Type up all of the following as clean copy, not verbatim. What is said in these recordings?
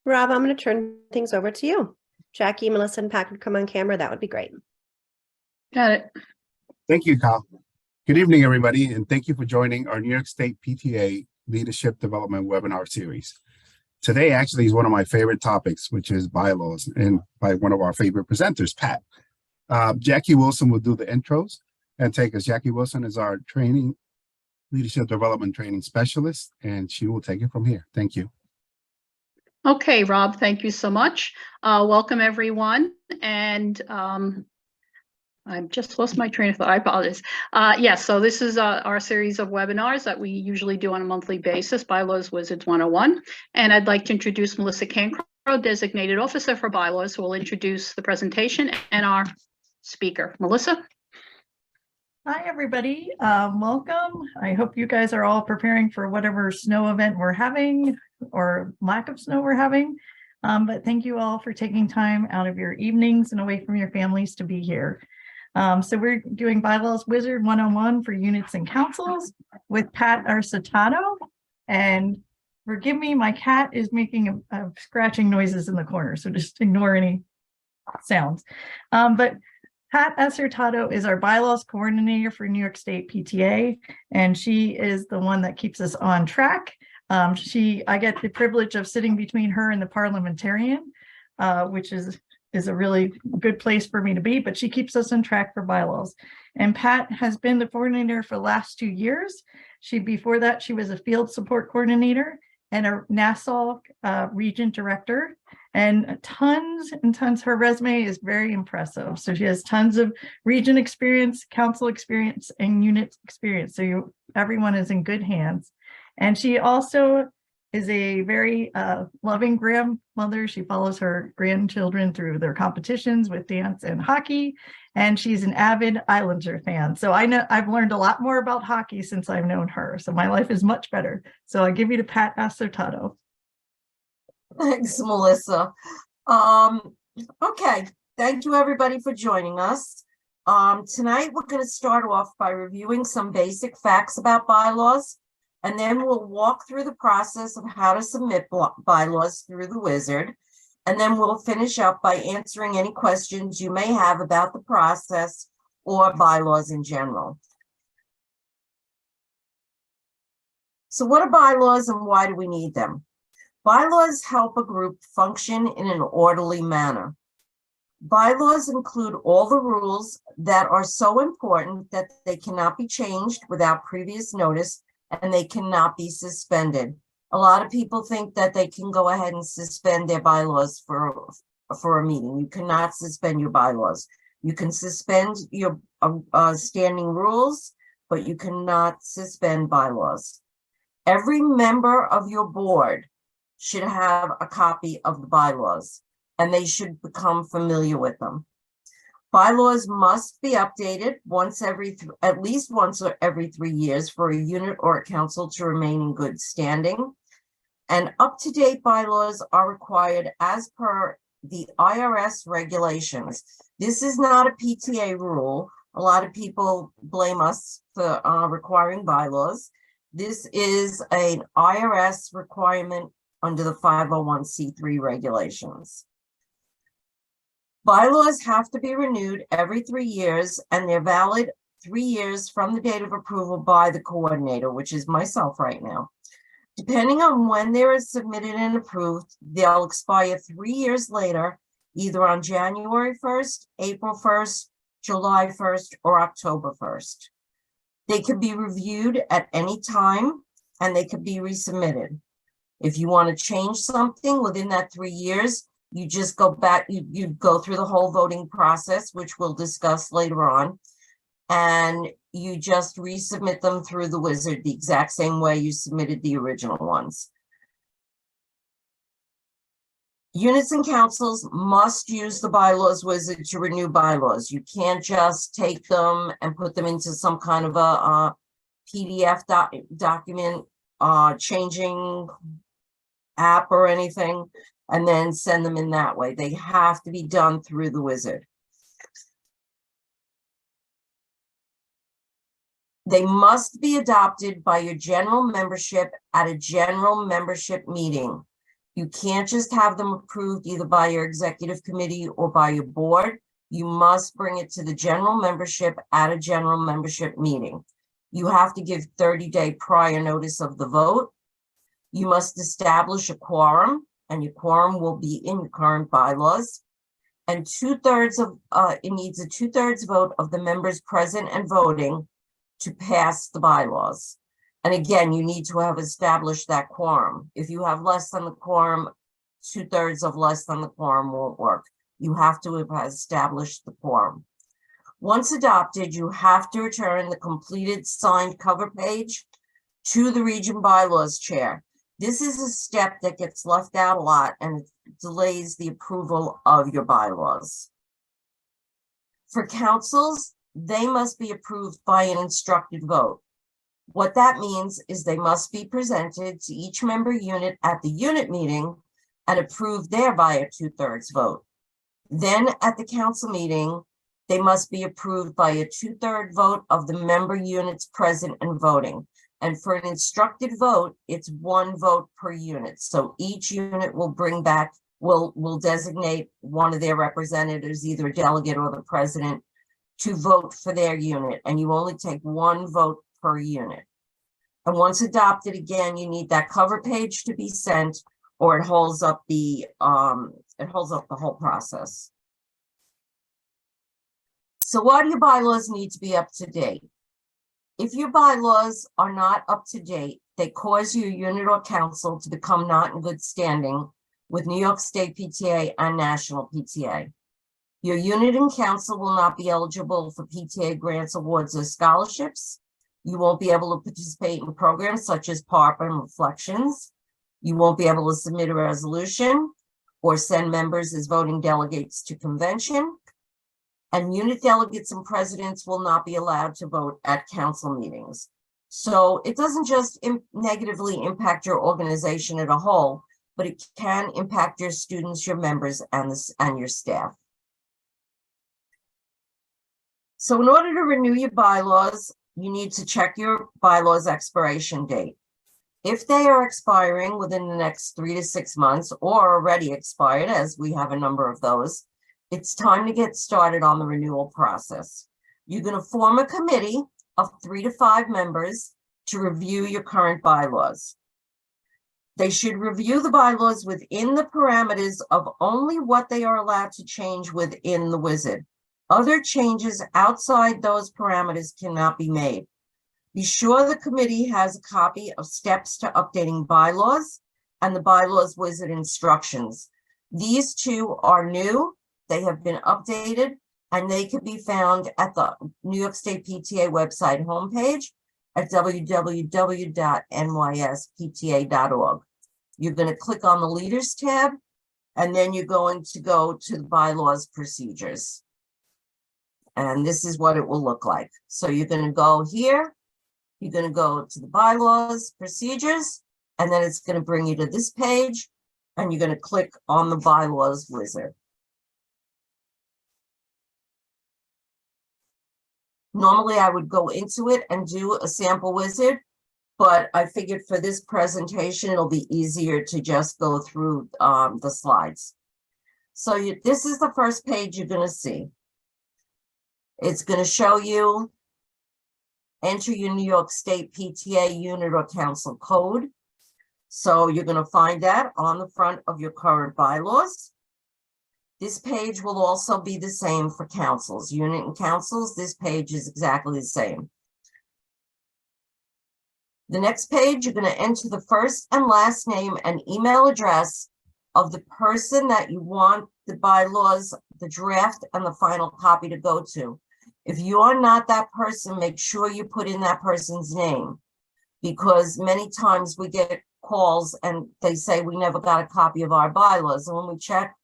Rob, I'm going to turn things over to you. Jackie, Melissa, and Pat could come on camera. That would be great. Got it. Thank you, Kyle. Good evening, everybody, and thank you for joining our New York State PTA Leadership Development Webinar Series. Today actually is one of my favorite topics, which is bylaws, and by one of our favorite presenters, Pat. Jackie Wilson will do the intros and take us. Jackie Wilson is our leadership development training specialist, and she will take it from here. Thank you. Okay, Rob, thank you so much. Welcome, everyone. And I've just lost my train of thought. I apologize. Yes, so this is our series of webinars that we usually do on a monthly basis, Bylaws Wizards 101. And I'd like to introduce Melissa Cancro, Designated Officer for Bylaws, who will introduce the presentation and our speaker. Melissa? Hi, everybody. Welcome. I hope you guys are all preparing for whatever snow event we're having or lack of snow we're having. But thank you all for taking time out of your evenings and away from your families to be here. So we're doing Bylaws Wizard 101 for units and councils with Pat Arcetato. And forgive me, my cat is making a scratching noises in the corner, so just ignore any sounds. But Pat Arcetato is our bylaws coordinator for New York State PTA, and she is the one that keeps us on track. I get the privilege of sitting between her and the parliamentarian, which is a really good place for me to be, but she keeps us on track for bylaws. And Pat has been the coordinator for the last 2 years. Before that, she was a field support coordinator and a Nassau region director, and tons and tons. Her resume is very impressive. So she has tons of region experience, council experience, and unit experience. So everyone is in good hands. And she also is a very loving grandmother. She follows her grandchildren through their competitions with dance and hockey. And she's an avid Islanders fan. So I know I've learned a lot more about hockey since I've known her. So my life is much better. So I give you to Pat Arcetato. Thanks, Melissa. Okay, thank you everybody for joining us. Tonight we're going to start off by reviewing some basic facts about bylaws, and then we'll walk through the process of how to submit bylaws through the wizard, and then we'll finish up by answering any questions you may have about the process or bylaws in general. So what are bylaws and why do we need them? Bylaws help a group function in an orderly manner. Bylaws include all the rules that are so important that they cannot be changed without previous notice, and they cannot be suspended. A lot of people think that they can go ahead and suspend their bylaws for a meeting. You cannot suspend your bylaws. You can suspend your standing rules, but you cannot suspend bylaws. Every member of your board should have a copy of the bylaws, and they should become familiar with them. Bylaws must be updated at least once or every 3 years for a unit or a council to remain in good standing. And up-to-date bylaws are required as per the IRS regulations. This is not a PTA rule. A lot of people blame us for requiring bylaws. This is an IRS requirement under the 501c3 regulations. Bylaws have to be renewed every 3 years, and they're valid 3 years from the date of approval by the coordinator, which is myself right now. Depending on when they are submitted and approved, they'll expire 3 years later, either on January 1st, April 1st, July 1st, or October 1st. They can be reviewed at any time, and they can be resubmitted. If you want to change something within that 3 years, you just go back, you go through the whole voting process, which we'll discuss later on, and you just resubmit them through the wizard the exact same way you submitted the original ones. Units and councils must use the bylaws wizard to renew bylaws. You can't just take them and put them into some kind of a PDF document, changing app or anything, and then send them in that way. They have to be done through the wizard. They must be adopted by your general membership at a general membership meeting. You can't just have them approved either by your executive committee or by your board. You must bring it to the general membership at a general membership meeting. You have to give 30-day prior notice of the vote. You must establish a quorum, and your quorum will be in your current bylaws. And it needs a 2/3 vote of the members present and voting to pass the bylaws. And again, you need to have established that quorum. If you have less than the quorum, 2/3 of less than the quorum won't work. You have to have established the quorum. Once adopted, you have to return the completed signed cover page to the region bylaws chair. This is a step that gets left out a lot and it delays the approval of your bylaws. For councils, they must be approved by an instructed vote. What that means is they must be presented to each member unit at the unit meeting and approved there by a 2/3 vote. Then at the council meeting, they must be approved by a 2/3 vote of the member units present and voting. And for an instructed vote, it's 1 vote per unit. So each unit will designate one of their representatives, either a delegate or the president, to vote for their unit. And you only take 1 vote per unit. And once adopted, again, you need that cover page to be sent, or it holds up the whole process. So why do your bylaws need to be up to date? If your bylaws are not up to date, they cause your unit or council to become not in good standing with New York State PTA and National PTA. Your unit and council will not be eligible for PTA grants, awards, or scholarships. You won't be able to participate in programs such as PARP and Reflections. You won't be able to submit a resolution or send members as voting delegates to convention. And unit delegates and presidents will not be allowed to vote at council meetings. So it doesn't just negatively impact your organization as a whole, but it can impact your students, your members, and your staff. So in order to renew your bylaws, you need to check your bylaws expiration date. If they are expiring within the next 3 to 6 months or already expired, as we have a number of those, it's time to get started on the renewal process. You're going to form a committee of 3 to 5 members to review your current bylaws. They should review the bylaws within the parameters of only what they are allowed to change within the wizard. Other changes outside those parameters cannot be made. Be sure the committee has a copy of steps to updating bylaws and the bylaws wizard instructions. These 2 are new. They have been updated and they can be found at the New York State PTA website homepage at www.nyspta.org. You're going to click on the Leaders tab, and then you're going to go to the Bylaws Procedures. And this is what it will look like. So you're going to go here, you're going to go to the Bylaws Procedures, and then it's going to bring you to this page, and you're going to click on the Bylaws wizard. Normally, I would go into it and do a sample wizard, but I figured for this presentation, it'll be easier to just go through the slides. So this is the first page you're going to see. It's going to show you enter your New York State PTA unit or council code. So you're going to find that on the front of your current bylaws. This page will also be the same for councils, unit and councils. This page is exactly the same. The next page, you're going to enter the first and last name and email address of the person that you want the bylaws, the draft, and the final copy to go to. If you are not that person, make sure you put in that person's name, because many times we get calls and they say we never got a copy of our bylaws. And when we check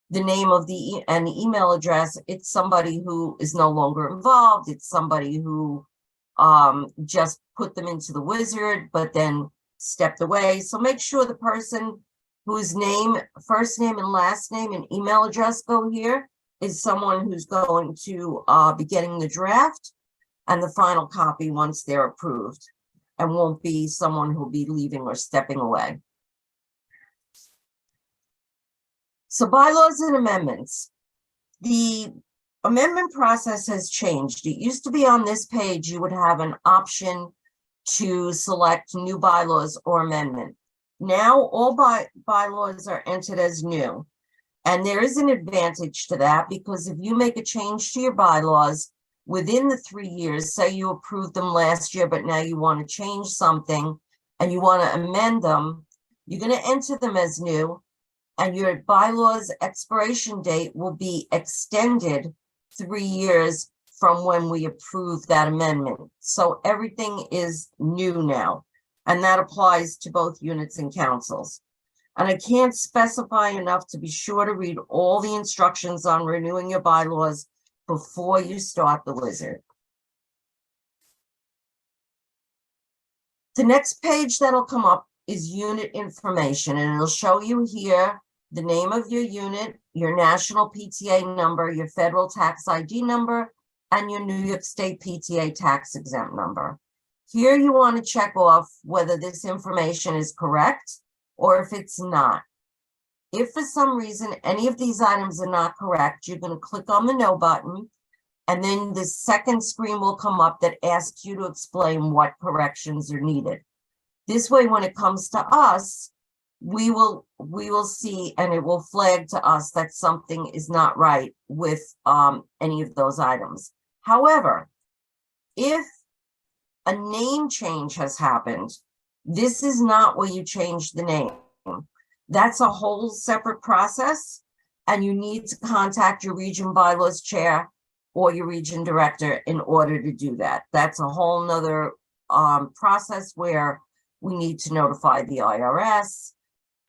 the name of the email address, it's somebody who is no longer involved. It's somebody who just put them into the wizard, but then stepped away. So make sure the person whose name, first name and last name and email address go here is someone who's going to be getting the draft and the final copy once they're approved, and won't be someone who'll be leaving or stepping away. So bylaws and amendments. The amendment process has changed. It used to be on this page, you would have an option to select new bylaws or amendment. Now all bylaws are entered as new. And there is an advantage to that because if you make a change to your bylaws within the 3 years, say you approved them last year, but now you want to change something and you want to amend them, you're going to enter them as new, and your bylaws expiration date will be extended 3 years from when we approve that amendment. So everything is new now, and that applies to both units and councils. And I can't specify enough to be sure to read all the instructions on renewing your bylaws before you start the wizard. The next page that'll come up is unit information, and it'll show you here the name of your unit, your national PTA number, your federal tax ID number, and your New York State PTA tax exempt number. Here you want to check off whether this information is correct or if it's not. If for some reason any of these items are not correct, you're going to click on the no button, and then the second screen will come up that asks you to explain what corrections are needed. This way, when it comes to us, we will see, and it will flag to us that something is not right with any of those items. However, if a name change has happened, this is not where you change the name. That's a whole separate process, and you need to contact your region bylaws chair or your region director in order to do that. That's a whole nother process where we need to notify the IRS.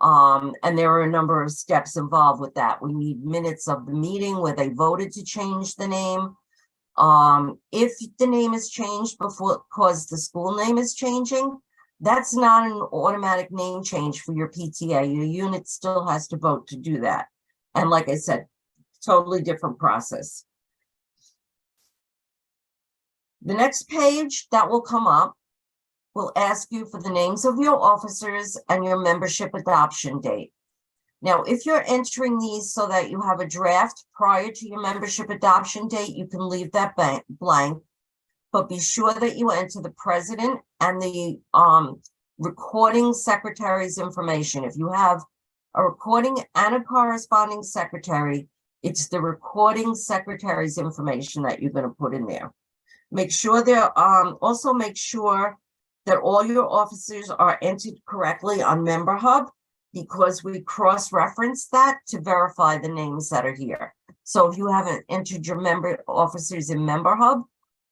And there are a number of steps involved with that. We need minutes of the meeting where they voted to change the name. If the name is changed because the school name is changing, that's not an automatic name change for your PTA. Your unit still has to vote to do that. And like I said, totally different process. The next page that will come up will ask you for the names of your officers and your membership adoption date. Now, if you're entering these so that you have a draft prior to your membership adoption date, you can leave that blank, but be sure that you enter the president and the recording secretary's information. If you have a recording and a corresponding secretary, it's the recording secretary's information that you're going to put in there. Make sure also make sure that all your officers are entered correctly on Member Hub, because we cross-reference that to verify the names that are here. So if you haven't entered your member officers in Member Hub,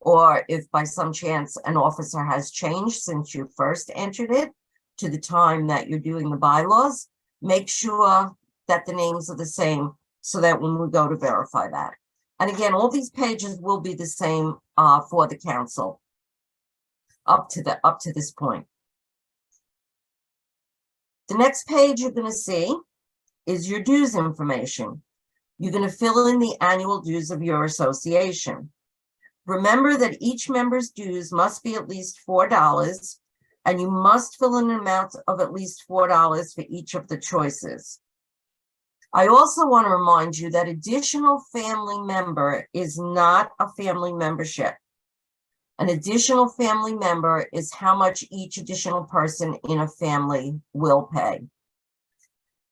or if by some chance an officer has changed since you first entered it to the time that you're doing the bylaws, make sure that the names are the same so that when we go to verify that. And again, all these pages will be the same for the council up to this point. The next page you're going to see is your dues information. You're going to fill in the annual dues of your association. Remember that each member's dues must be at least $4, and you must fill in an amount of at least $4 for each of the choices. I also want to remind you that additional family member is not a family membership. An additional family member is how much each additional person in a family will pay.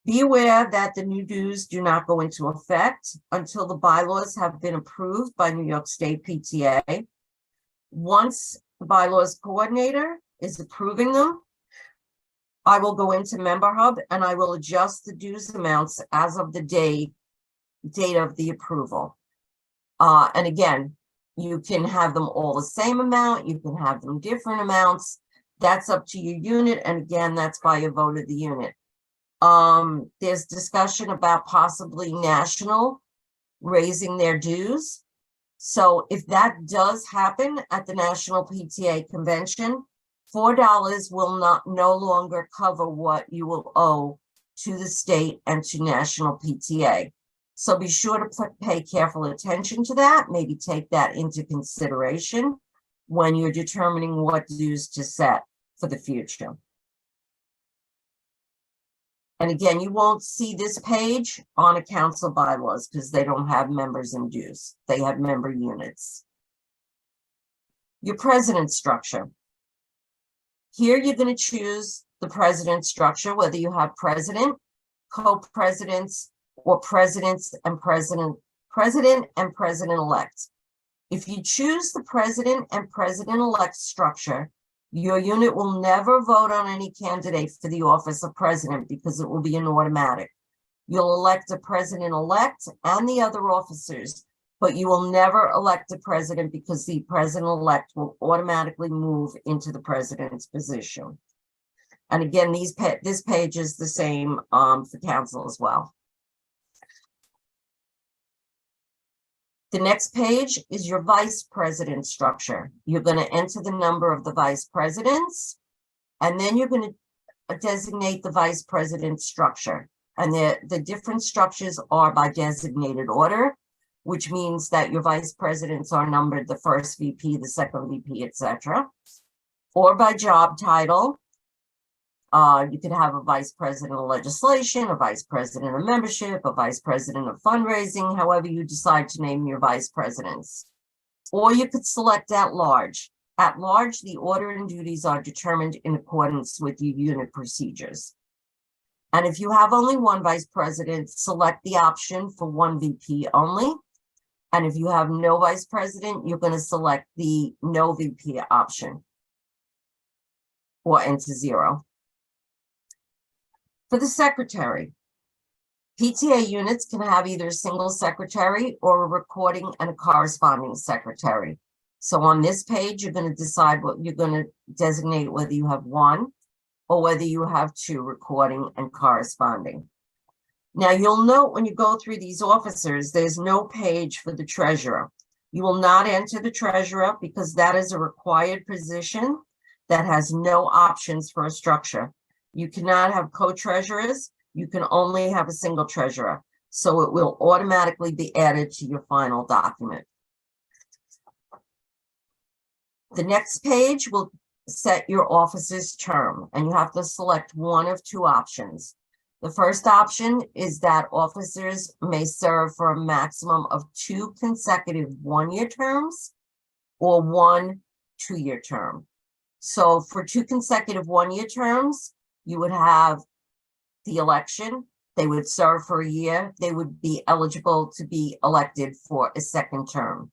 Be aware that the new dues do not go into effect until the bylaws have been approved by New York State PTA. Once the bylaws coordinator is approving them, I will go into Member Hub and I will adjust the dues amounts as of the date of the approval. And again, you can have them all the same amount, you can have them different amounts. That's up to your unit, and again, that's by a vote of the unit. There's discussion about possibly national raising their dues. So if that does happen at the National PTA Convention, $4 will no longer cover what you will owe to the state and to National PTA. So be sure to pay careful attention to that. Maybe take that into consideration when you're determining what dues to set for the future. And again, you won't see this page on a council bylaws because they don't have members and dues. They have member units. Your president structure. Here you're going to choose the president structure, whether you have president, co-presidents, or presidents and president-elect. If you choose the president and president-elect structure, your unit will never vote on any candidate for the office of president because it will be an automatic. You'll elect a president-elect and the other officers, but you will never elect a president because the president-elect will automatically move into the president's position. And again, this page is the same for council as well. The next page is your vice president structure. You're going to enter the number of the vice presidents, and then you're going to designate the vice president structure. And the different structures are by designated order, which means that your vice presidents are numbered the first VP, the second VP, etc. Or by job title. You could have a vice president of legislation, a vice president of membership, a vice president of fundraising, however you decide to name your vice presidents. Or you could select at large. At large, the order and duties are determined in accordance with your unit procedures. And if you have only one vice president, select the option for one VP only. And if you have no vice president, you're going to select the no VP option or enter 0. For the secretary, PTA units can have either a single secretary or a recording and a corresponding secretary. So on this page, you're going to decide what you're going to designate, whether you have one or whether you have 2 recording and corresponding. Now, you'll note when you go through these officers, there's no page for the treasurer. You will not enter the treasurer because that is a required position that has no options for a structure. You cannot have co-treasurers. You can only have a single treasurer. So it will automatically be added to your final document. The next page will set your office's term, and you have to select one of 2 options. The first option is that officers may serve for a maximum of 2 consecutive 1-year terms or 1 2-year term. So for 2 consecutive 1-year terms, you would have the election. They would serve for a year. They would be eligible to be elected for a second term.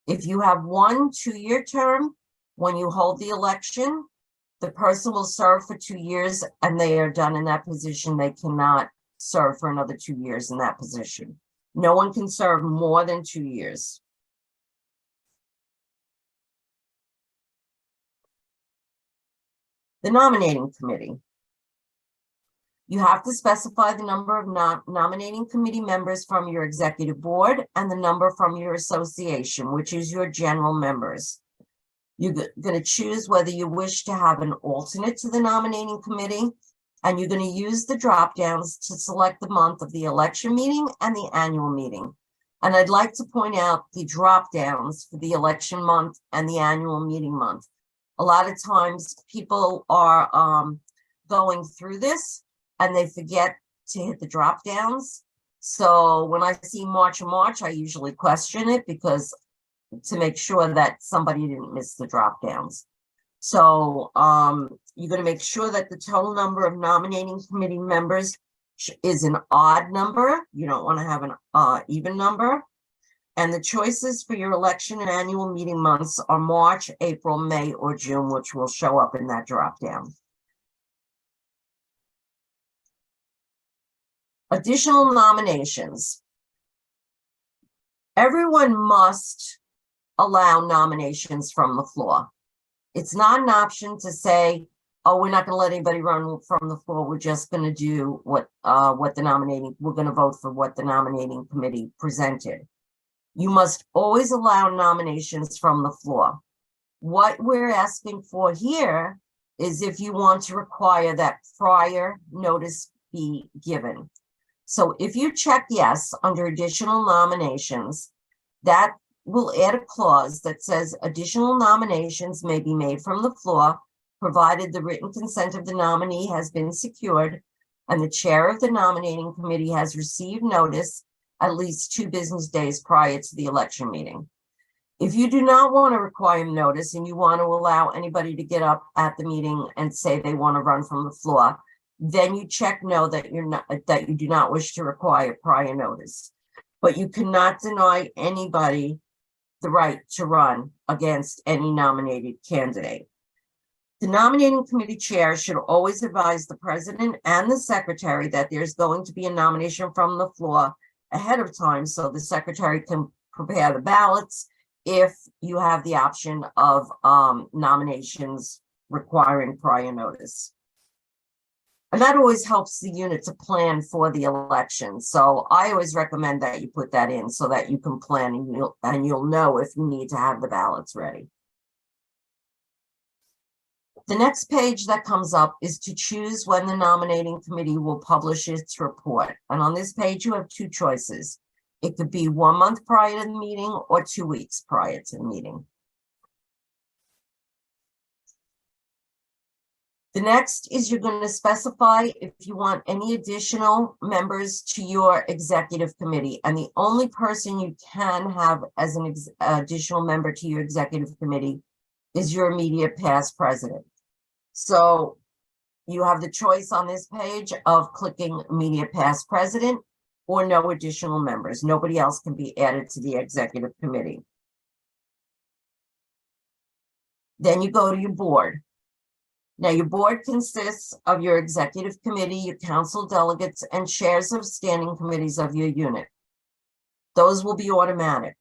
If you have 1 2-year term, when you hold the election, the person will serve for 2 years and they are done in that position. They cannot serve for another 2 years in that position. No one can serve more than 2 years. The nominating committee. You have to specify the number of nominating committee members from your executive board and the number from your association, which is your general members. You're going to choose whether you wish to have an alternate to the nominating committee, and you're going to use the drop downs to select the month of the election meeting and the annual meeting. And I'd like to point out the drop downs for the election month and the annual meeting month. A lot of times people are going through this and they forget to hit the drop downs. So when I see March, I usually question it because to make sure that somebody didn't miss the drop downs. So you're going to make sure that the total number of nominating committee members is an odd number. You don't want to have an even number. And the choices for your election and annual meeting months are March, April, May, or June, which will show up in that drop down. Additional nominations. Everyone must allow nominations from the floor. It's not an option to say, oh, we're not going to let anybody run from the floor. We're just going to do we're going to vote for what the nominating committee presented. You must always allow nominations from the floor. What we're asking for here is if you want to require that prior notice be given. So if you check yes under additional nominations, that will add a clause that says additional nominations may be made from the floor, provided the written consent of the nominee has been secured and the chair of the nominating committee has received notice at least 2 business days prior to the election meeting. If you do not want to require notice and you want to allow anybody to get up at the meeting and say they want to run from the floor, then you check no that you do not wish to require prior notice. But you cannot deny anybody the right to run against any nominated candidate. The nominating committee chair should always advise the president and the secretary that there's going to be a nomination from the floor ahead of time so the secretary can prepare the ballots if you have the option of nominations requiring prior notice. And that always helps the unit to plan for the election. So I always recommend that you put that in so that you can plan and you'll know if you need to have the ballots ready. The next page that comes up is to choose when the nominating committee will publish its report. And on this page, you have 2 choices. It could be 1 month prior to the meeting or 2 weeks prior to the meeting. The next is you're going to specify if you want any additional members to your executive committee. And the only person you can have as an additional member to your executive committee is your immediate past president. So you have the choice on this page of clicking immediate past president or no additional members. Nobody else can be added to the executive committee. Then you go to your board. Now, your board consists of your executive committee, your council delegates, and chairs of standing committees of your unit. Those will be automatic.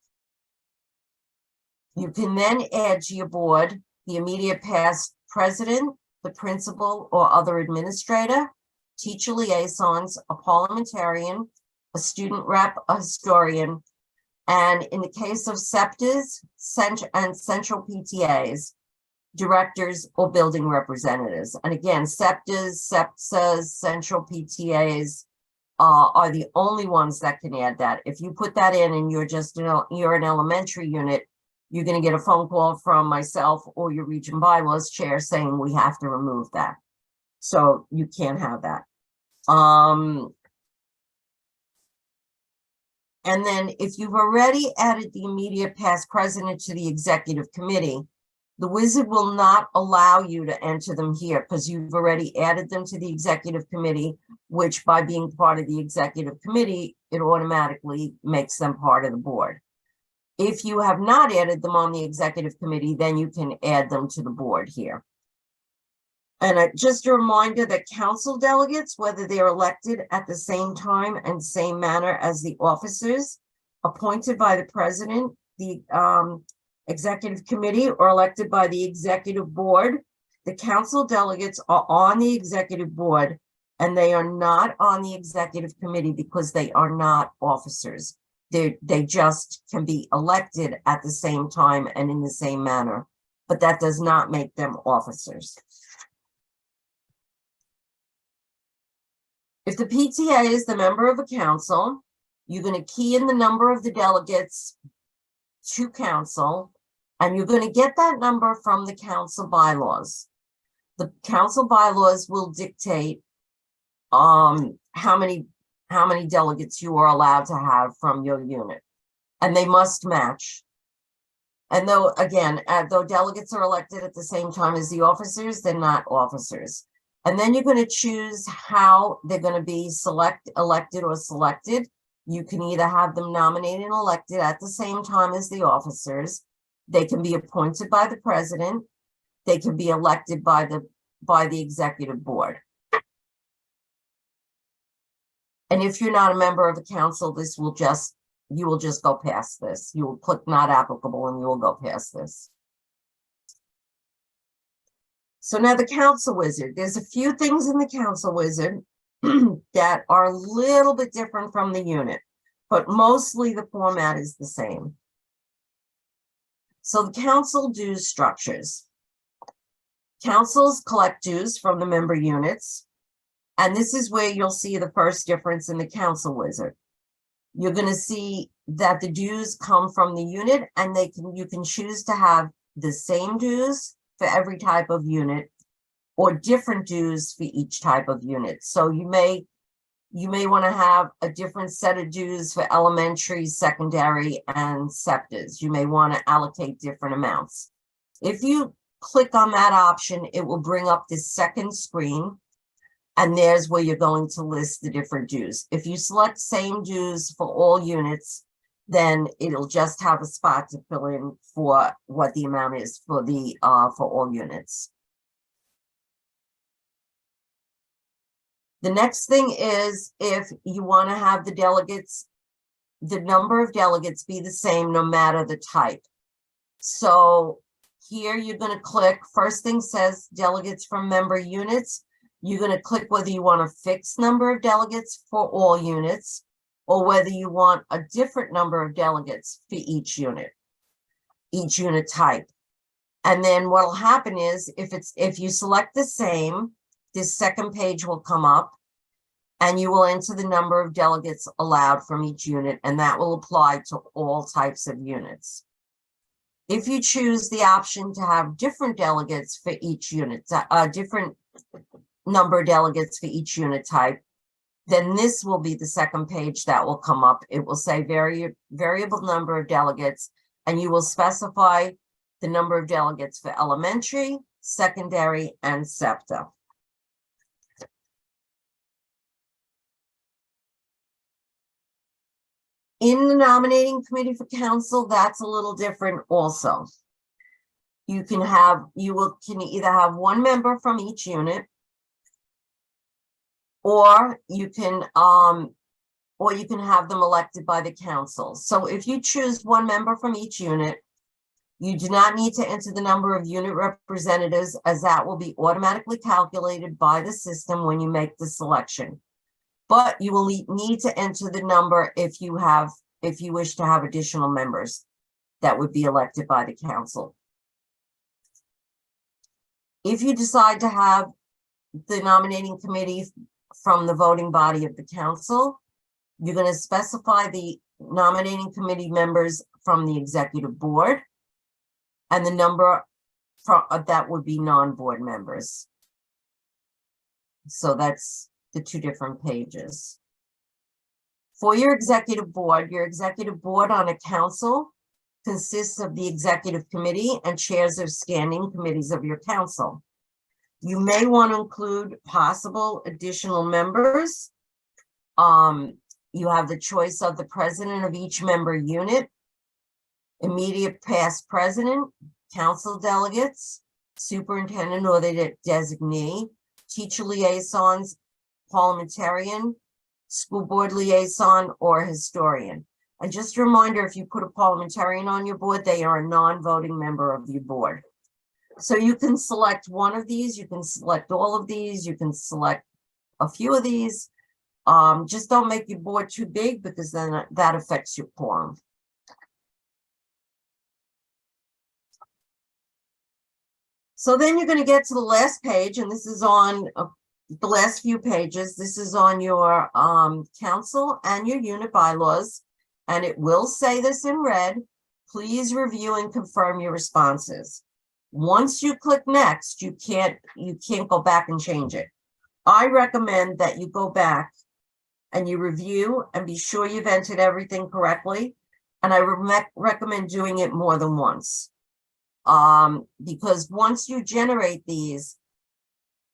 You can then add to your board the immediate past president, the principal or other administrator, teacher liaisons, a parliamentarian, a student rep, a historian, and in the case of SEPTAs and central PTAs, directors or building representatives. And again, SEPTAs, SEPSAs, central PTAs are the only ones that can add that. If you put that in and you're an elementary unit, you're going to get a phone call from myself or your region bylaws chair saying we have to remove that. So you can't have that. And then if you've already added the immediate past president to the executive committee, the wizard will not allow you to enter them here because you've already added them to the executive committee, which by being part of the executive committee, it automatically makes them part of the board. If you have not added them on the executive committee, then you can add them to the board here. And just a reminder that council delegates, whether they're elected at the same time and same manner as the officers appointed by the president, the executive committee, or elected by the executive board, the council delegates are on the executive board and they are not on the executive committee because they are not officers. They just can be elected at the same time and in the same manner, but that does not make them officers. If the PTA is the member of a council, you're going to key in the number of the delegates to council, and you're going to get that number from the council bylaws. The council bylaws will dictate how many delegates you are allowed to have from your unit, and they must match. And though, again, though delegates are elected at the same time as the officers, they're not officers. And then you're going to choose how they're going to be elected or selected. You can either have them nominated and elected at the same time as the officers. They can be appointed by the president. They can be elected by the executive board. And if you're not a member of a council, you will just go past this. You will click not applicable and you will go past this. So now the council wizard, there's a few things in the council wizard that are a little bit different from the unit, but mostly the format is the same. So the council dues structures. Councils collect dues from the member units. And this is where you'll see the first difference in the council wizard. You're going to see that the dues come from the unit, and you can choose to have the same dues for every type of unit, or different dues for each type of unit. So you may want to have a different set of dues for elementary, secondary, and SEPTAs. You may want to allocate different amounts. If you click on that option, it will bring up this second screen, and there's where you're going to list the different dues. If you select same dues for all units, then it'll just have a spot to fill in for what the amount is for the for all units. The next thing is if you want to have the delegates, the number of delegates be the same no matter the type. So here you're going to click, first thing says delegates from member units. You're going to click whether you want a fixed number of delegates for all units or whether you want a different number of delegates for each unit type. And then what'll happen is if you select the same, this second page will come up and you will enter the number of delegates allowed from each unit, and that will apply to all types of units. If you choose the option to have different delegates for each unit, different number of delegates for each unit type, then this will be the second page that will come up. It will say variable number of delegates, and you will specify the number of delegates for elementary, secondary, and SEPTA. In the nominating committee for council, that's a little different also. You can either have one member from each unit, or you can have them elected by the council. So if you choose one member from each unit, you do not need to enter the number of unit representatives, as that will be automatically calculated by the system when you make the selection. But you will need to enter the number if you wish to have additional members that would be elected by the council. If you decide to have the nominating committee from the voting body of the council, you're going to specify the nominating committee members from the executive board and the number that would be non-board members. So that's the two different pages. For your executive board on a council consists of the executive committee and chairs of standing committees of your council. You may want to include possible additional members. You have the choice of the president of each member unit, immediate past president, council delegates, superintendent or the designee, teacher liaisons, parliamentarian, school board liaison, or historian. And just a reminder, if you put a parliamentarian on your board, they are a non-voting member of your board. So you can select one of these, you can select all of these, you can select a few of these. Just don't make your board too big, because then that affects your quorum. So then you're going to get to the last page, and this is on the last few pages. This is on your council and your unit bylaws, and it will say this in red. Please review and confirm your responses. Once you click next, you can't go back and change it. I recommend that you go back and you review and be sure you've entered everything correctly. And I recommend doing it more than once. Because once you generate these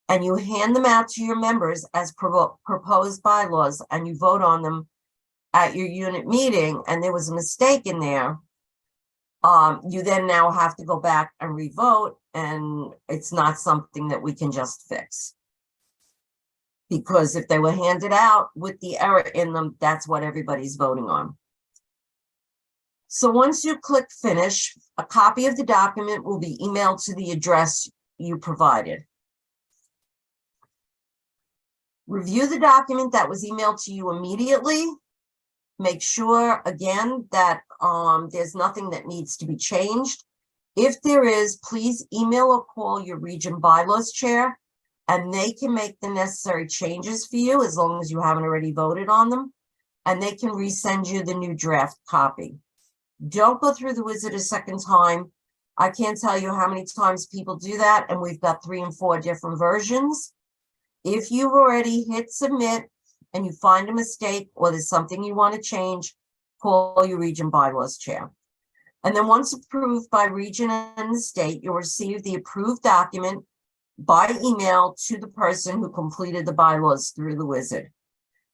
and you hand them out to your members as proposed bylaws and you vote on them at your unit meeting and there was a mistake in there, you then now have to go back and revote, and it's not something that we can just fix. Because if they were handed out with the error in them, that's what everybody's voting on. So once you click finish, a copy of the document will be emailed to the address you provided. Review the document that was emailed to you immediately. Make sure, again, that there's nothing that needs to be changed. If there is, please email or call your region bylaws chair, and they can make the necessary changes for you as long as you haven't already voted on them, and they can resend you the new draft copy. Don't go through the wizard a second time. I can't tell you how many times people do that, and we've got 3 and 4 different versions. If you've already hit submit and you find a mistake or there's something you want to change, call your region bylaws chair. And then once approved by region and the state, you'll receive the approved document by email to the person who completed the bylaws through the wizard.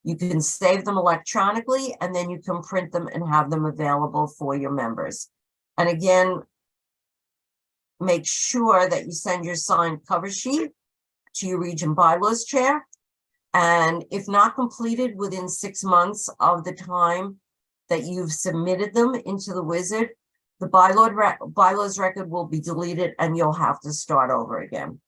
You can save them electronically, and then you can print them and have them available for your members. And again, make sure that you send your signed cover sheet to your region bylaws chair. And if not completed within 6 months of the time that you've submitted them into the wizard, the bylaws record will be deleted and you'll have to start over again.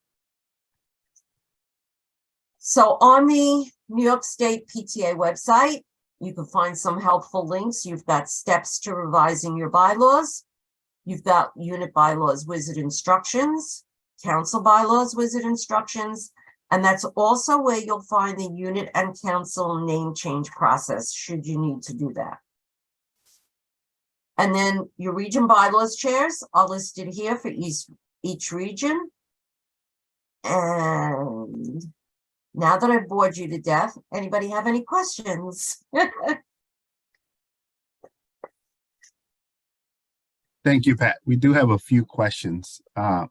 So on the New York State PTA website, you can find some helpful links. You've got steps to revising your bylaws. You've got unit bylaws wizard instructions, council bylaws wizard instructions, and that's also where you'll find the unit and council name change process, should you need to do that. And then your region bylaws chairs are listed here for each region. And now that I've bored you to death, anybody have any questions? Thank you, Pat. We do have a few questions. Rob,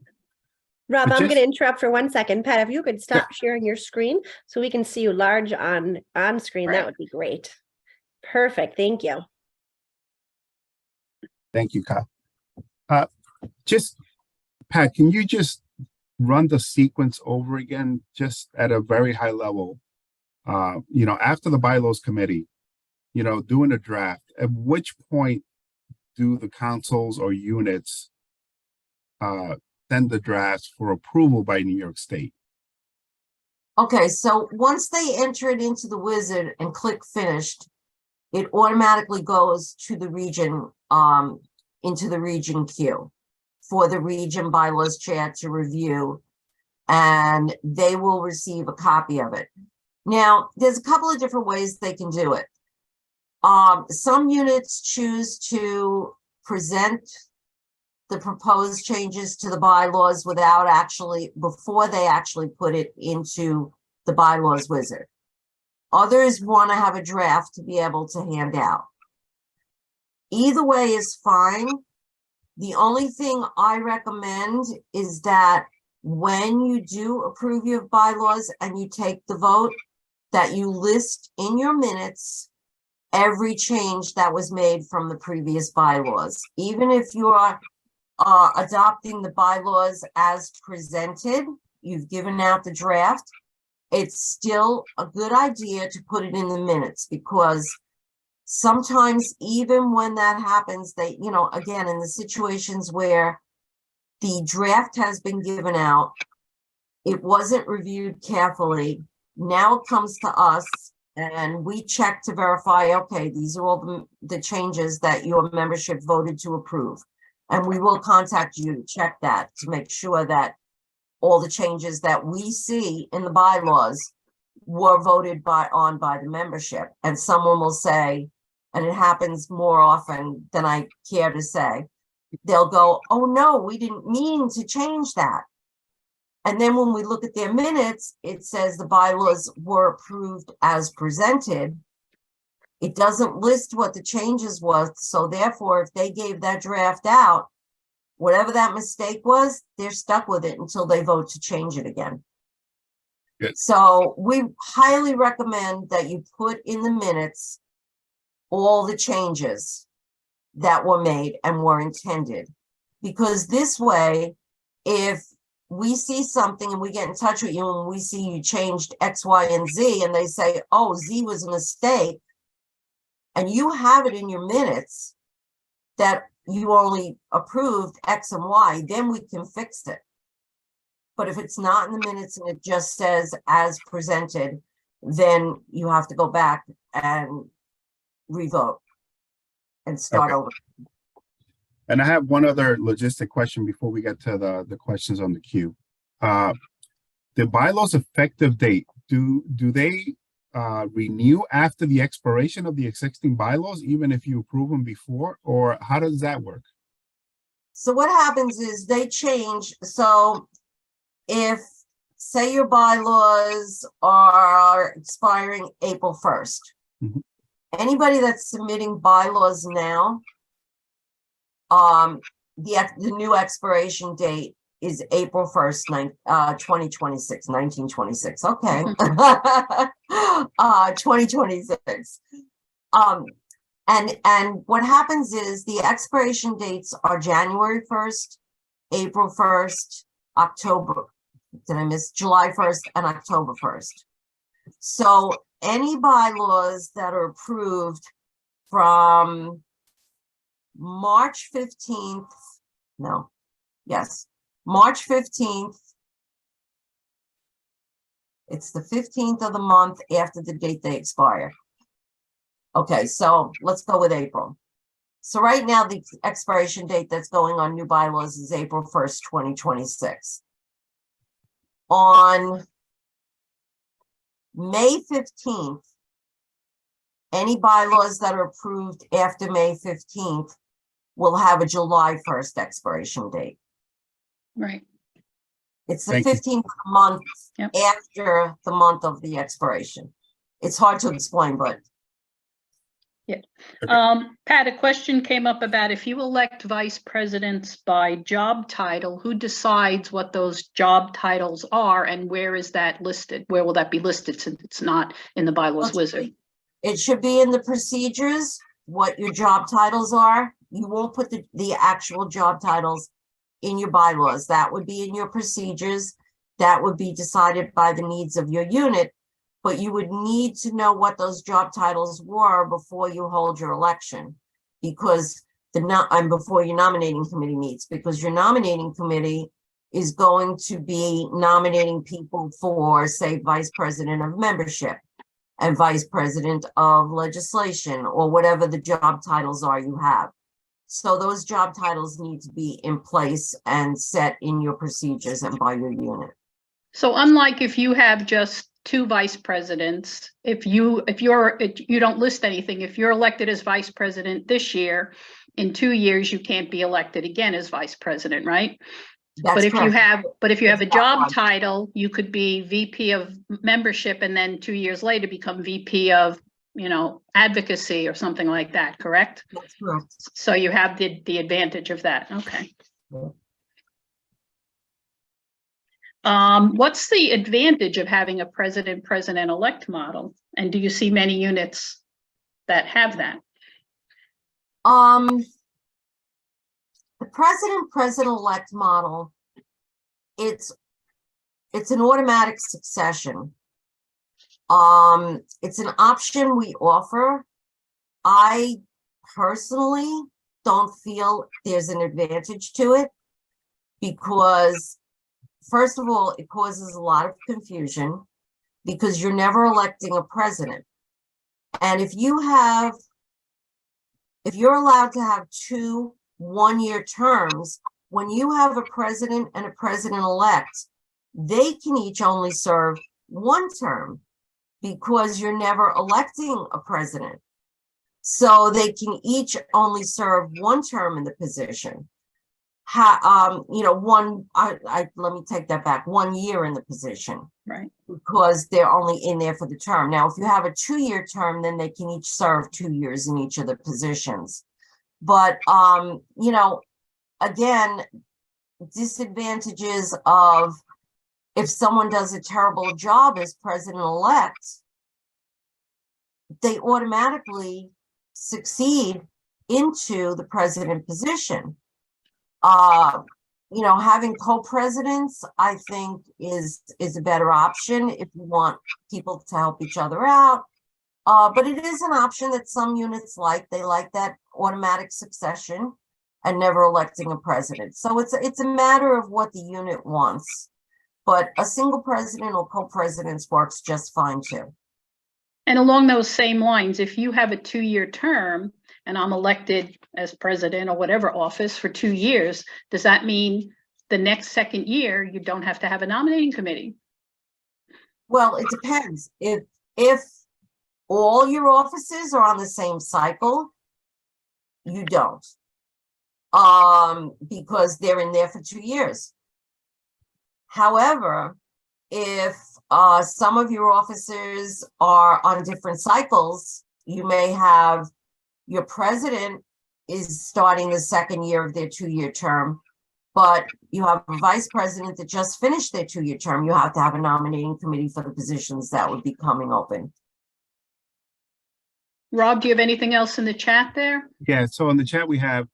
But I'm going just- to interrupt for 1 second. Pat, if you could stop sharing your screen so we can see you large on screen, Right. that would be great. Perfect. Thank you. Thank you, Kyle. Just, Pat, can you just run the sequence over again, just at a very high level? After the bylaws committee, doing a draft, at which point do the councils or units send the drafts for approval by New York State? Okay, so once they enter it into the wizard and click finished, it automatically goes to the region, into the region queue for the region bylaws chair to review, and they will receive a copy of it. Now, there's a couple of different ways they can do it. Some units choose to present the proposed changes to the bylaws before they actually put it into the bylaws wizard. Others want to have a draft to be able to hand out. Either way is fine. The only thing I recommend is that when you do approve your bylaws and you take the vote, that you list in your minutes every change that was made from the previous bylaws. Even if you are adopting the bylaws as presented, you've given out the draft, it's still a good idea to put it in the minutes, because sometimes even when that happens, they, again, in the situations where the draft has been given out, it wasn't reviewed carefully, now it comes to us and we check to verify, okay, these are all the changes that your membership voted to approve. And we will contact you to check that, to make sure that all the changes that we see in the bylaws were voted on by the membership. And someone will say, and it happens more often than I care to say, they'll go, oh no, we didn't mean to change that. And then when we look at their minutes, it says the bylaws were approved as presented. It doesn't list what the changes was. So therefore, if they gave that draft out, whatever that mistake was, they're stuck with it until they vote to change it again. Good. So we highly recommend that you put in the minutes all the changes that were made and were intended. Because this way, if we see something and we get in touch with you and we see you changed X, Y, and Z, and they say, oh, Z was a mistake, and you have it in your minutes that you only approved X and Y, then we can fix it. But if it's not in the minutes and it just says as presented, then you have to go back and revote and start Okay. over. And I have one other logistic question before we get to the questions on the queue. The bylaws effective date, do they renew after the expiration of the existing bylaws, even if you approve them before, or how does that work? So what happens is they change. So if, say your bylaws are expiring April 1st, Mhm. anybody that's submitting bylaws now, the new expiration date is April 1st, 1926, okay. 2026. And what happens is the expiration dates are January 1st, April 1st, October, July 1st and October 1st. So any bylaws that are approved from March 15th, March 15th. It's the 15th of the month after the date they expire. Okay, so let's go with April. So right now, the expiration date that's going on new bylaws is April 1st, 2026. On May 15th, any bylaws that are approved after May 15th will have a July 1st expiration date. Right. It's the Thank you. 15th of the month Yep. after the month of the expiration. It's hard to explain, but Pat, a question came up about if you elect vice presidents by job title, who decides what those job titles are and where is that listed? Where will that be listed since it's not in the bylaws wizard? it should be in the procedures, what your job titles are. You won't put the actual job titles in your bylaws. That would be in your procedures. That would be decided by the needs of your unit. But you would need to know what those job titles were before you hold your election, because before your nominating committee meets, because your nominating committee is going to be nominating people for, say, vice president of membership and vice president of legislation, or whatever the job titles are you have. So those job titles need to be in place and set in your procedures and by your unit. So unlike if you have just two vice presidents, if you don't list anything, if you're elected as vice president this year, in 2 years, you can't be elected again as vice president, right? That's But if you correct. have a That's job right. title, you could be VP of membership and then 2 years later become VP of, advocacy or something like that, correct? That's correct. So you have the advantage of that. Okay. What's the advantage of having a president-elect model? And do you see many units that have that? The president-elect model, it's an automatic succession. It's an option we offer. I personally don't feel there's an advantage to it because, first of all, it causes a lot of confusion because you're never electing a president. And if you're allowed to have 2 one-year terms, when you have a president and a president-elect, they can each only serve 1 term because you're never electing a president. So they can each only serve 1 term in the position. Let me take that back, 1 year in the position. Right. Because they're only in there for the term. Now, if you have a 2-year term, then they can each serve 2 years in each of the positions. But, again, disadvantages of if someone does a terrible job as president-elect, they automatically succeed into the president position. Having co-presidents, I think, is a better option if you want people to help each other out. But it is an option that some units like. They like that automatic succession and never electing a president. So it's a matter of what the unit wants. But a single president or co-presidents works just fine too. And along those same lines, if you have a 2-year term and I'm elected as president or whatever office for 2 years, does that mean the next 2nd year you don't have to have a nominating committee? Well, it depends. If all your offices are on the same cycle, you don't. because they're in there for 2 years. However, if some of your officers are on different cycles, you may have your president is starting the second year of their 2-year term, but you have a vice president that just finished their 2-year term. You have to have a nominating committee for the positions that would be coming open. Rob, do you have anything else in the chat there? Yeah, so in the chat we have,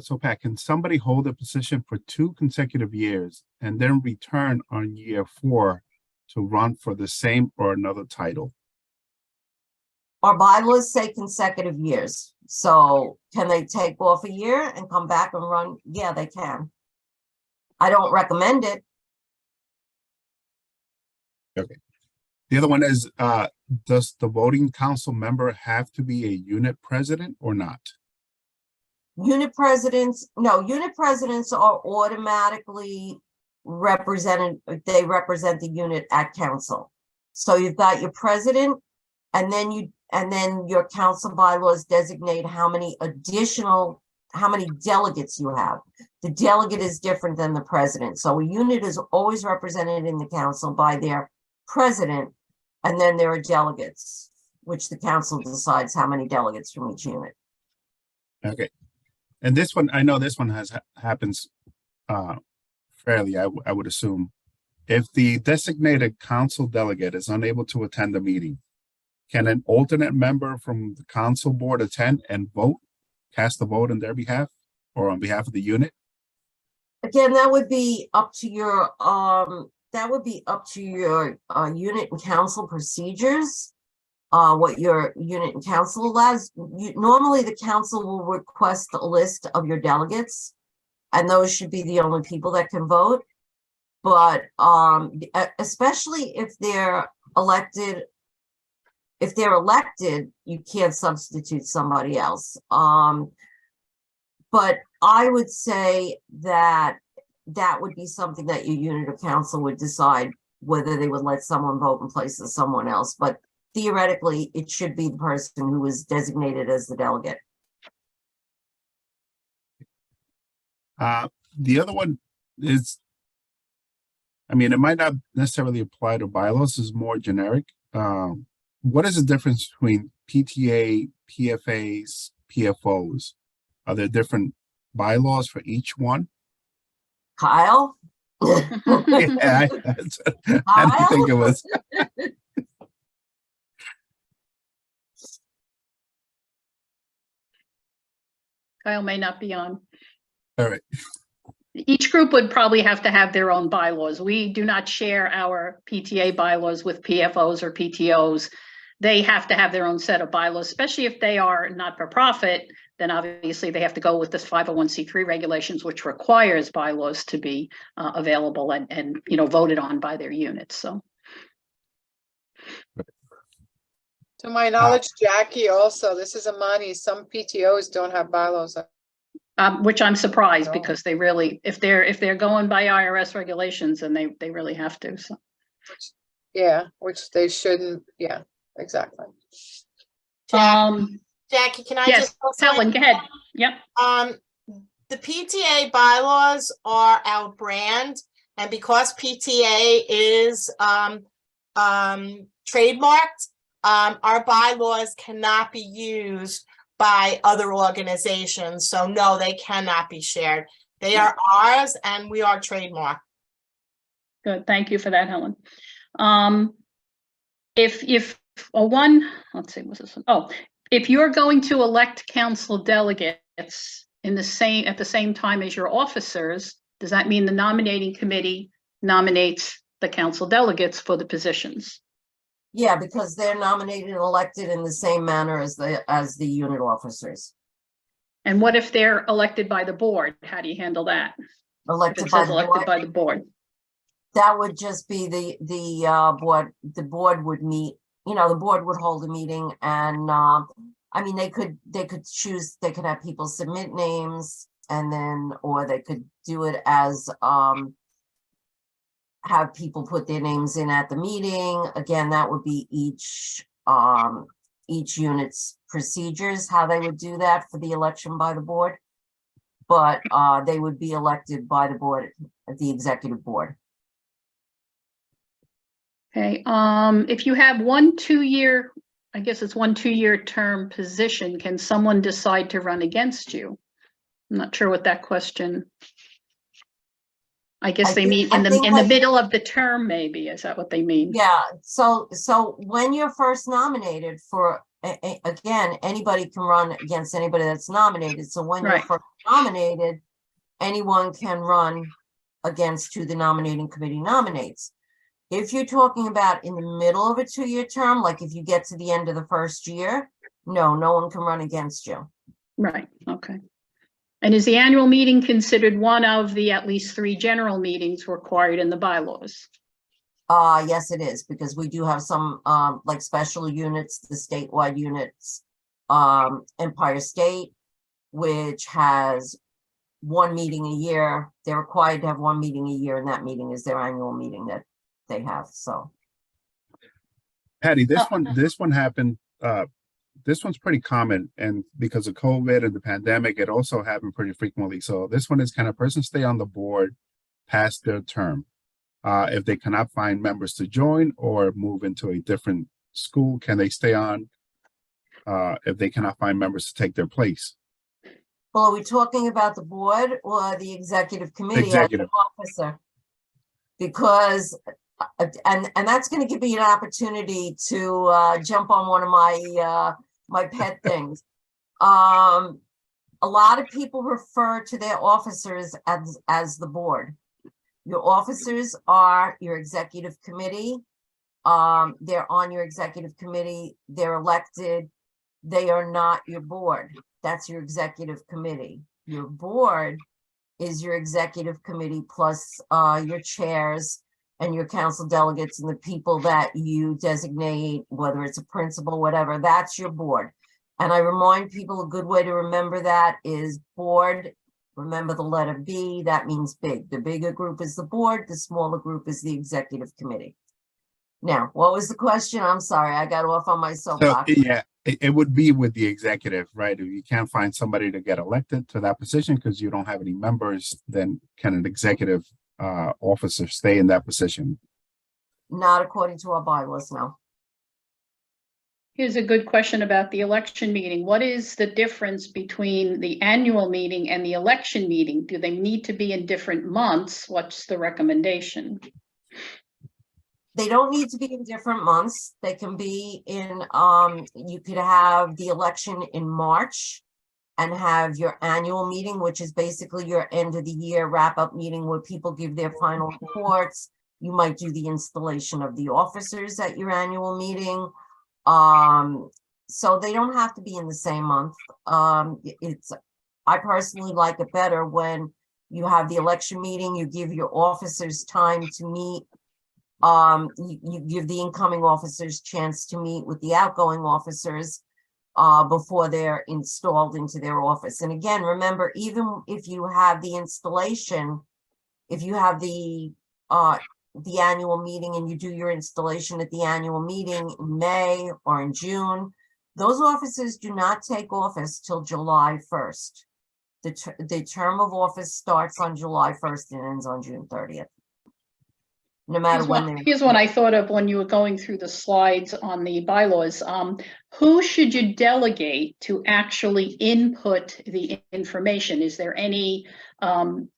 so Pat, can somebody hold a position for 2 consecutive years and then return on year 4 to run for the same or another title? Our bylaws say consecutive years. So can they take off a year and come back and run? Yeah, they can. I don't recommend it. Okay. The other one is, does the voting council member have to be a unit president or not? Unit presidents, no, unit presidents are automatically represented. They represent the unit at council. So you've got your president, and then your council bylaws designate how many delegates you have. The delegate is different than the president. So a unit is always represented in the council by their president, and then there are delegates, which the council decides how many delegates from each unit. Okay. And this one, I know this one happens fairly, I would assume. If the designated council delegate is unable to attend the meeting, can an alternate member from the council board attend and cast a vote on their behalf or on behalf of the unit? Again, that would be up to your unit and council procedures. What your unit and council allows. Normally the council will request a list of your delegates, and those should be the only people that can vote. But especially if they're elected, you can't substitute somebody else. But I would say that would be something that your unit or council would decide whether they would let someone vote in place of someone else. But theoretically, it should be the person who is designated as the delegate. The other one is, I mean, it might not necessarily apply to bylaws, is more generic. What is the difference between PTA, PFAs, PFOs? Are there different bylaws for each one? Kyle? Yeah, I didn't think it was. Kyle may not be on. All right. Each group would probably have to have their own bylaws. We do not share our PTA bylaws with PFOs or PTOs. They have to have their own set of bylaws, especially if they are not-for-profit. Then obviously they have to go with this 501c3 regulations, which requires bylaws to be available and voted on by their units. So, to my knowledge, Jackie, also, this is Amani, some PTOs don't have bylaws. which I'm surprised No. because they really, if they're going by IRS regulations, then they really have to. So. Yeah, which they shouldn't. Yeah, exactly. Jackie, can I Yes, just also Helen, go ahead. Yep. The PTA bylaws are our brand, and because PTA is trademarked, our bylaws cannot be used by other organizations. So no, they cannot be shared. They are ours, and we are trademarked. Good. Thank you for that, Helen. Let's see, what's this one? Oh, if you're going to elect council delegates at the same time as your officers, does that mean the nominating committee nominates the council delegates for the positions? Yeah, because they're nominated and elected in the same manner as the unit officers. And what if they're elected by the board? How do you handle that? Elected If it by says the elected board, by the board. that would just be the board. The board would meet. The board would hold a meeting, and I mean, they could choose. They could have people submit names, and then, or they could do it as have people put their names in at the meeting. Again, that would be each unit's procedures, how they would do that for the election by the board. but they would be elected by the board, the executive board. Okay, if you have 2-year, I guess it's 2-year term position, can someone decide to run against you? I'm not sure what that question. I guess I they think- mean I in the think in the like- middle of the term, maybe, is that what they mean? Yeah, so when you're first nominated for, again, anybody can run against anybody that's nominated. So when you're Right. first nominated, anyone can run against who the nominating committee nominates. If you're talking about in the middle of a 2-year term, like if you get to the end of the first year, no one can run against you. Right, okay. And is the annual meeting considered one of the at least 3 general meetings required in the bylaws? Yes, it is, because we do have some, like special units, the statewide units, Empire State, which has 1 meeting a year. They're required to have 1 meeting a year, and that meeting is their annual meeting that they have, so. Patty, this one happened, this one's pretty common, and because of COVID and the pandemic, it also happened pretty frequently. So this one is, can a person stay on the board past their term? If they cannot find members to join or move into a different school, can they stay on? If they cannot find members to take their place? Well, are we talking about the board or the executive committee as an Executive. officer? Because, and that's gonna give me an opportunity to jump on one of my my pet things. A lot of people refer to their officers as the board. Your officers are your executive committee. They're on your executive committee, they're elected. They are not your board. That's your executive committee. Your board is your executive committee plus your chairs and your council delegates and the people that you designate, whether it's a principal, whatever, that's your board. And I remind people a good way to remember that is board. Remember the letter B, that means big. The bigger group is the board, the smaller group is the executive committee. Now, what was the question? I'm sorry, I got off on my So soapbox. yeah, it would be with the executive, right? If you can't find somebody to get elected to that position because you don't have any members, then can an executive officer stay in that position? Not according to our bylaws, no. Here's a good question about the election meeting. What is the difference between the annual meeting and the election meeting? Do they need to be in different months? What's the recommendation? They don't need to be in different months. They can be in, you could have the election in March and have your annual meeting, which is basically your end of the year wrap-up meeting where people give their final reports. You might do the installation of the officers at your annual meeting. So they don't have to be in the same month. I personally like it better when you have the election meeting, you give your officers time to meet. You give the incoming officers chance to meet with the outgoing officers before they're installed into their office. And again, remember, even if you have the installation, if you have the annual meeting and you do your installation at the annual meeting in May or in June, those officers do not take office till July 1st. The term of office starts on July 1st and ends on June 30th. No matter when they're. Here's what I thought of when you were going through the slides on the bylaws. Who should you delegate to actually input the information? Is there any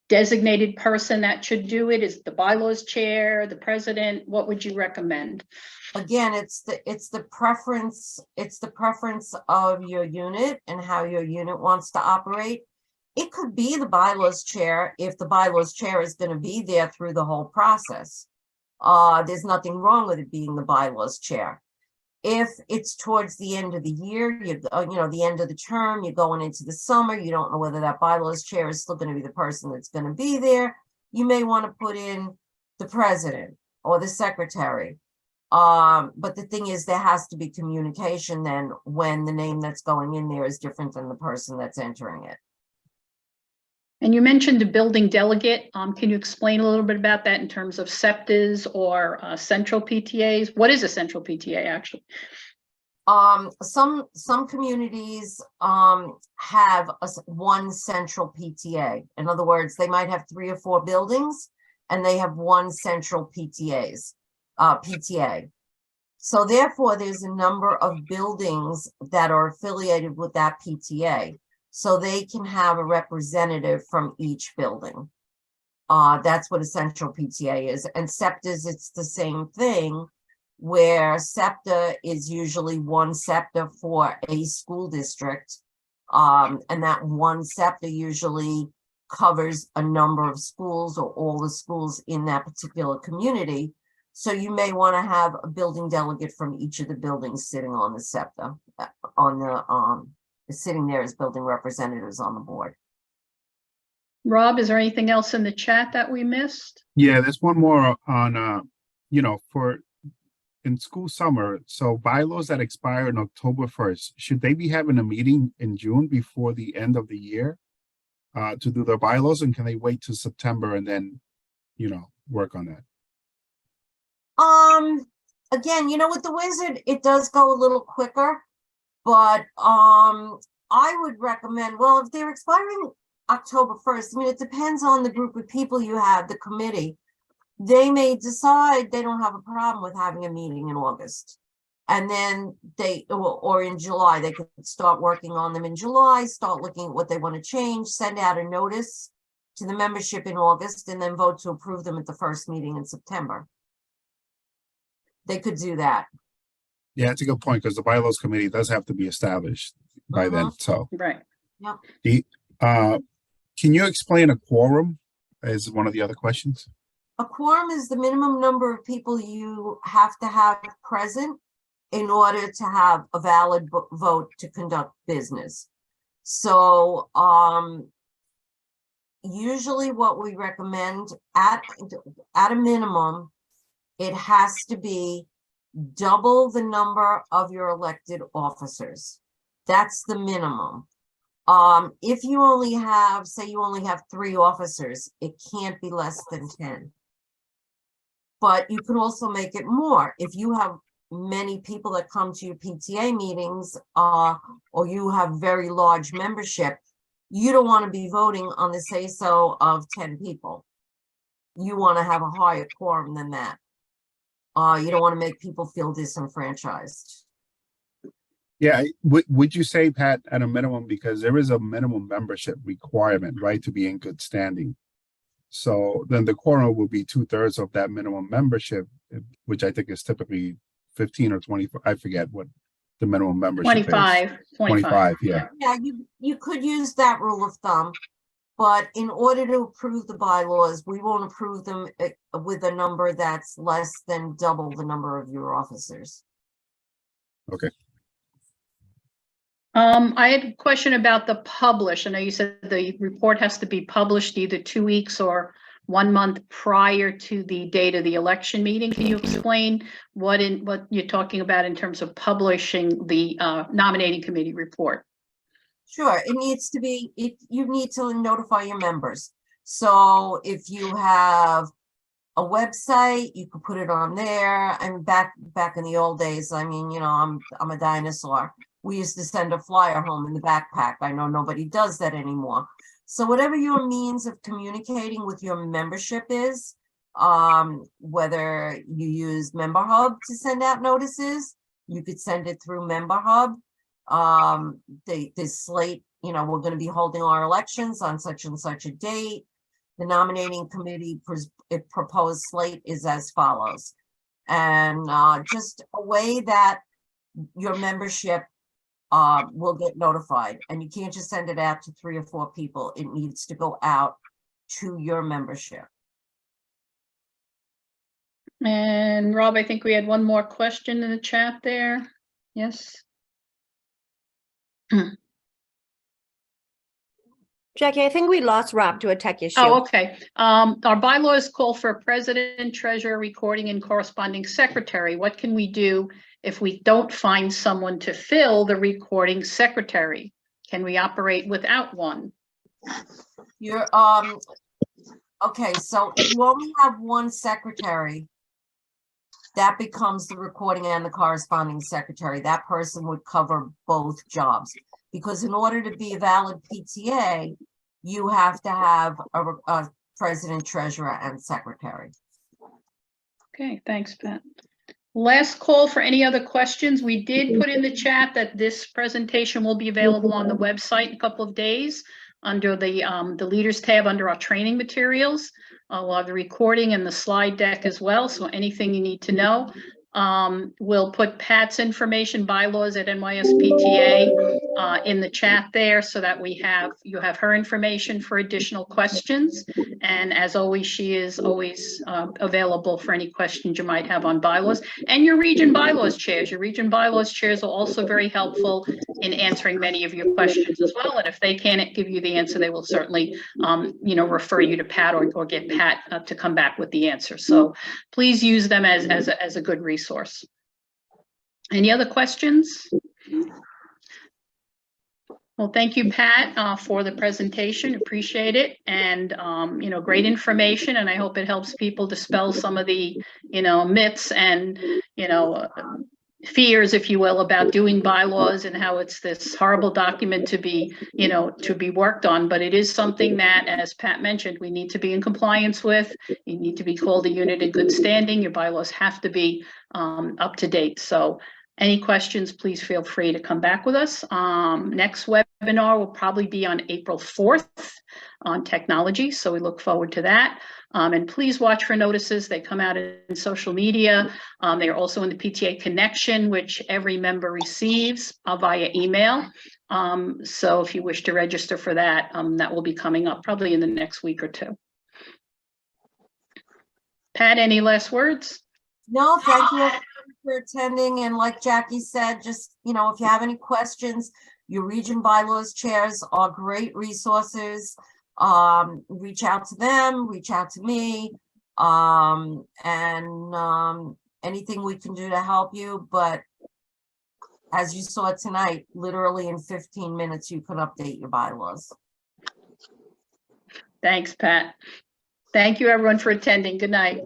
designated person that should do it? Is it the bylaws chair, the president? What would you recommend? Again, it's the preference of your unit and how your unit wants to operate. It could be the bylaws chair if the bylaws chair is going to be there through the whole process. There's nothing wrong with it being the bylaws chair. If it's towards the end of the year, the end of the term, you're going into the summer, you don't know whether that bylaws chair is still going to be the person that's going to be there, you may want to put in the president or the secretary. But the thing is, there has to be communication then when the name that's going in there is different than the person that's entering it. And you mentioned a building delegate. Can you explain a little bit about that in terms of SEPTAs or central PTAs? What is a central PTA actually? Some communities, have one central PTA. In other words, they might have 3 or 4 buildings and they have one central PTA. So therefore, there's a number of buildings that are affiliated with that PTA. So they can have a representative from each building. That's what a central PTA is. And SEPTAs, it's the same thing, where SEPTA is usually one SEPTA for a school district. And that one SEPTA usually covers a number of schools or all the schools in that particular community. So you may want to have a building delegate from each of the buildings sitting on the SEPTA, sitting there as building representatives on the board. Rob, is there anything else in the chat that we missed? Yeah, there's one more on, in school summer. So bylaws that expire on October 1st, should they be having a meeting in June before the end of the year to do their bylaws? And can they wait till September and then, work on that? Again, with the wizard, it does go a little quicker, but I would recommend, well, if they're expiring October 1st, I mean, it depends on the group of people you have, the committee. They may decide they don't have a problem with having a meeting in August. And then or in July, they could start working on them in July, start looking at what they want to change, send out a notice to the membership in August, and then vote to approve them at the first meeting in September. They could do that. Yeah, that's a good point, because the bylaws committee does have to be established by then. So, Right. can you explain a quorum as one of the other questions? A quorum is the minimum number of people you have to have present in order to have a valid vote to conduct business. So, usually what we recommend at a minimum, it has to be double the number of your elected officers. That's the minimum. If you only have, say you only have 3 officers, it can't be less than 10. But you can also make it more. If you have many people that come to your PTA meetings, or you have very large membership, you don't want to be voting on the say-so of 10 people. You want to have a higher quorum than that. You don't want to make people feel disenfranchised. Yeah, would you say, Pat, at a minimum, because there is a minimum membership requirement, right, to be in good standing. So then the quorum will be 2/3 of that minimum membership, which I think is typically 15 or 20. I forget what the minimum membership is. 25, yeah. Yeah, you could use that rule of thumb, but in order to approve the bylaws, we won't approve them with a number that's less than double the number of your officers. Okay. I had a question about the publish. I know you said the report has to be published either 2 weeks or 1 month prior to the date of the election meeting. Can you explain what you're talking about in terms of publishing the nominating committee report? Sure, it needs to be, you need to notify your members. So if you have a website, you could put it on there. And back in the old days, I mean, I'm a dinosaur. We used to send a flyer home in the backpack. I know nobody does that anymore. So whatever your means of communicating with your membership is, whether you use Member Hub to send out notices, you could send it through Member Hub. The slate, we're going to be holding our elections on such and such a date. The nominating committee proposed slate is as follows. And just a way that your membership will get notified. And you can't just send it out to 3 or 4 people. It needs to go out to your membership. And Rob, I think we had one more question in the chat there. Yes. Jackie, I think we lost Rob to a tech issue. Oh, okay. Our bylaws call for a president, treasurer, recording, and corresponding secretary. What can we do if we don't find someone to fill the recording secretary? Can we operate without one? You're okay, so if you only have one secretary, that becomes the recording and the corresponding secretary. That person would cover both jobs. Because in order to be a valid PTA, you have to have a president, treasurer, and secretary. Okay, thanks, Pat. Last call for any other questions. We did put in the chat that this presentation will be available on the website in a couple of days under the leaders tab under our training materials. We'll have the recording and the slide deck as well. So anything you need to know. We'll put Pat's information, bylaws at NYSPTA in the chat there so that you have her information for additional questions. And as always, she is always available for any questions you might have on bylaws. And your region bylaws chairs. Your region bylaws chairs are also very helpful in answering many of your questions as well. And if they can't give you the answer, they will certainly refer you to Pat or get Pat to come back with the answer. So please use them as a good resource. Any other questions? Well, thank you, Pat, for the presentation. Appreciate it. And, great information. And I hope it helps people dispel some of the, myths and, fears, if you will, about doing bylaws and how it's this horrible document to be worked on. But it is something that, as Pat mentioned, we need to be in compliance with. You need to be called a unit in good standing. Your bylaws have to be up to date. So any questions, please feel free to come back with us. Next webinar will probably be on April 4th on technology. So we look forward to that. And please watch for notices. They come out in social media. They are also in the PTA Connection, which every member receives via email. So if you wish to register for that, that will be coming up probably in the next week or two. Pat, any last words? No, thank you for attending. And like Jackie said, just, if you have any questions, your region bylaws chairs are great resources. Reach out to them, reach out to me, and anything we can do to help you. But as you saw tonight, literally in 15 minutes, you could update your bylaws. Thanks, Pat. Thank you, everyone, for attending. Good night.